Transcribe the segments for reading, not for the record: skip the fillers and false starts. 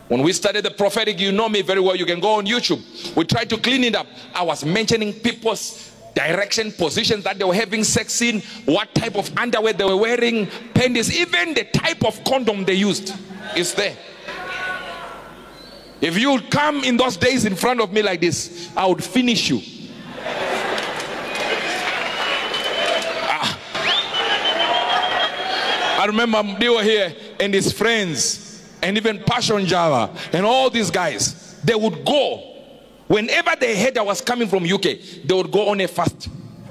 When we started the prophetic, you know me very well. You can go on YouTube. We tried to clean it up. I was mentioning people's direction, positions that they were having sex in, what type of underwear they were wearing, panties, even the type of condom they used is there. If you would come in those days in front of me like this, I would finish you. I remember they were here and his friends and even Passion Java and all these guys, they would go. Whenever they heard I was coming from UK, they would go on a fast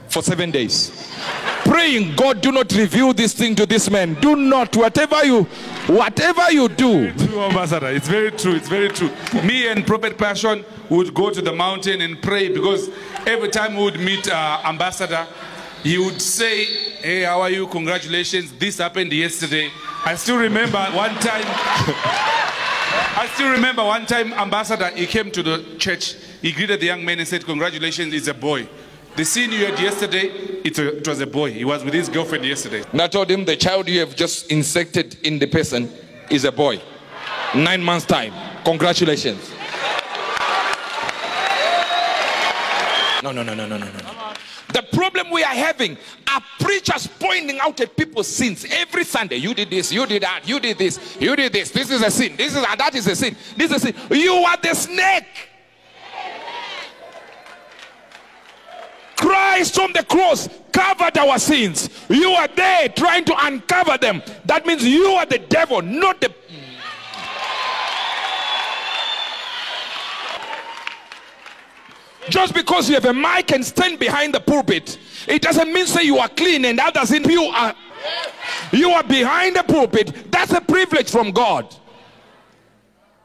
for 7 days. Praying, God, do not reveal this thing to this man. Do not, whatever you do. It's true, Ambassador. It's very true. It's very true. Me and Prophet Passion would go to the mountain and pray, because every time we would meet Ambassador, he would say, hey, how are you? Congratulations. This happened yesterday. I still remember one time Ambassador, he came to the church. He greeted the young man and said, congratulations, it's a boy. The scene you had yesterday, it was a boy. He was with his girlfriend yesterday. And I told him, the child you have just insected in the person is a boy. 9 months time. Congratulations. No. The problem we are having are preachers pointing out at people's sins every Sunday. You did this, you did that, you did this, you did this. This is a sin. This is that is a sin. This is a sin. You are the snake. Christ on the cross covered our sins. You are there trying to uncover them. That means you are the devil, not the... Just because you have a mic and stand behind the pulpit, it doesn't mean say you are clean and others in you are behind the pulpit. That's a privilege from God.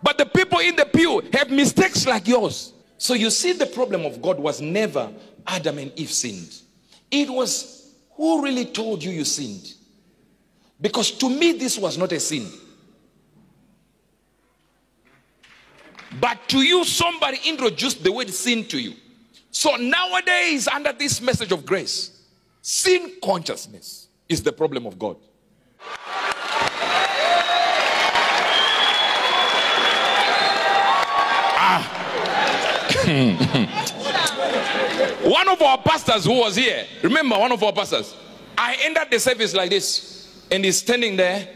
But the people in the pew have mistakes like yours. So you see, the problem of God was never Adam and Eve sinned. It was, who really told you you sinned? Because to me this was not a sin. But to you, somebody introduced the word sin to you. So nowadays, under this message of grace, sin consciousness is the problem of God. One of our pastors who was here, remember one of our pastors, I ended the service like this, and he's standing there,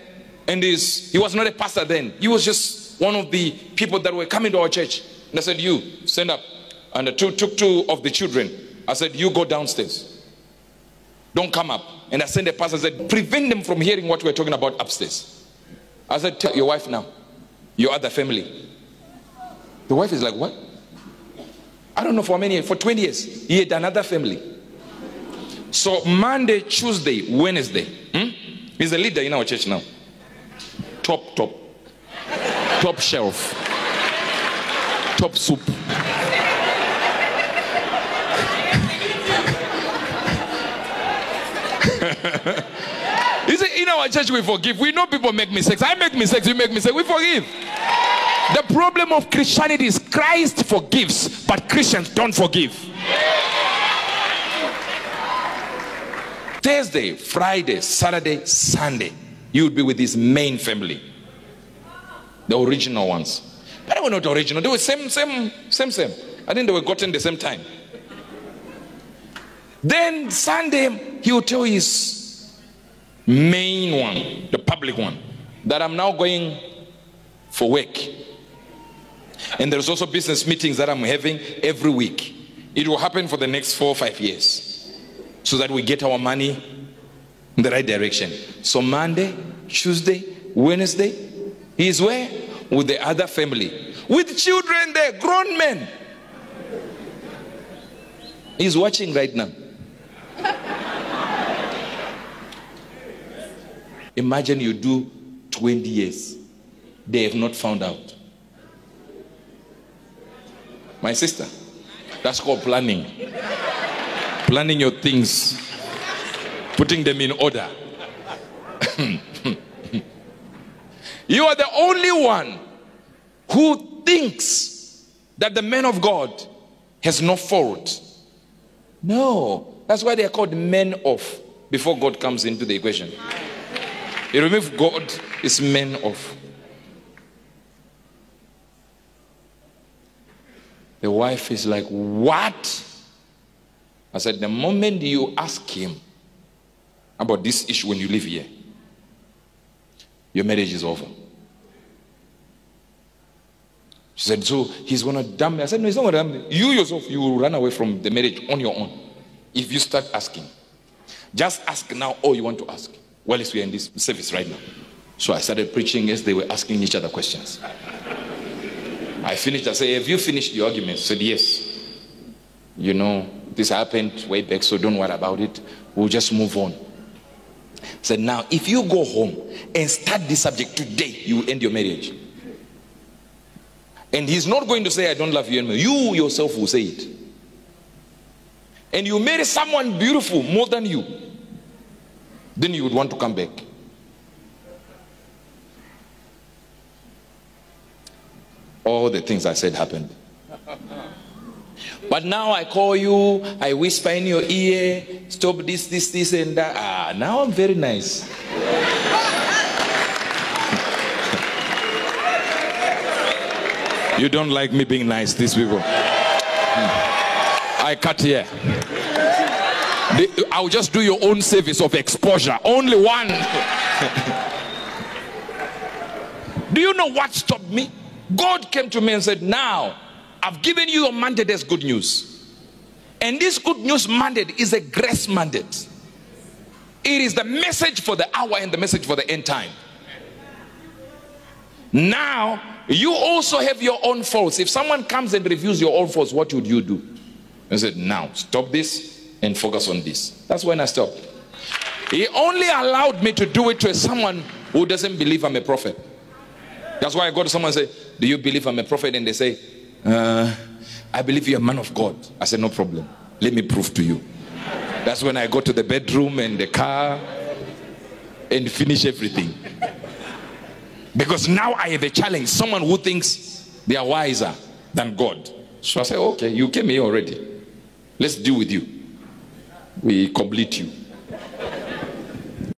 and he was not a pastor then, he was just one of the people that were coming to our church. And I said, you stand up. And I took two of the children. I said, you go downstairs, don't come up. And I sent the pastor, I said, prevent them from hearing what we're talking about upstairs. I said, tell your wife now, your other family. The wife is like, what? I don't know for how many years, for 20 years he had another family. So Monday, Tuesday, Wednesday, he's a leader in our church now. Top shelf, top soup. You see, in our church we forgive. We know people make mistakes. I make mistakes, you make mistakes, we forgive. The problem of Christianity is Christ forgives, but Christians don't forgive. Thursday, Friday, Saturday, Sunday, you would be with his main family. The original ones. But they were not original. They were same. I think they were gotten the same time. Then Sunday, he would tell his main one, the public one, that I'm now going for work. And there's also business meetings that I'm having every week. It will happen for the next 4 or 5 years, so that we get our money in the right direction. So Monday, Tuesday, Wednesday, he's where? With the other family. With children there, grown men. He's watching right now. Imagine you do 20 years. They have not found out. My sister, that's called planning. Planning your things. Putting them in order. You are the only one who thinks that the man of God has no fault. No. That's why they are called men of, before God comes into the equation. You remove God, is men of. The wife is like, what? I said, the moment you ask him about this issue when you live here, your marriage is over. She said, so he's going to damn me. I said, no, he's not going to damn me. You yourself, you will run away from the marriage on your own if you start asking. Just ask now all you want to ask. Well, we are in this service right now. So I started preaching as they were asking each other questions. I finished. I said, have you finished the argument? I said, yes. You know, this happened way back, so don't worry about it. We'll just move on. I said, now, if you go home and start this subject today, you will end your marriage. And he's not going to say, I don't love you anymore. You yourself will say it. And you marry someone beautiful more than you, then you would want to come back. All the things I said happened. But now I call you, I whisper in your ear, stop this and that. Ah, now I'm very nice. You don't like me being nice, these people. I cut here. I'll just do your own service of exposure. Only one. Do you know what stopped me? God came to me and said, now, I've given you a mandate as good news. And this good news mandate is a grace mandate. It is the message for the hour and the message for the end time. Now, you also have your own faults. If someone comes and reviews your own faults, what would you do? I said, now, stop this and focus on this. That's when I stopped. He only allowed me to do it to someone who doesn't believe I'm a prophet. That's why I go to someone and say, do you believe I'm a prophet? And they say, I believe you're a man of God. I said, no problem. Let me prove to you. That's when I go to the bedroom and the car and finish everything. Because now I have a challenge. Someone who thinks they are wiser than God. So I say, okay, you came here already. Let's deal with you. We complete you.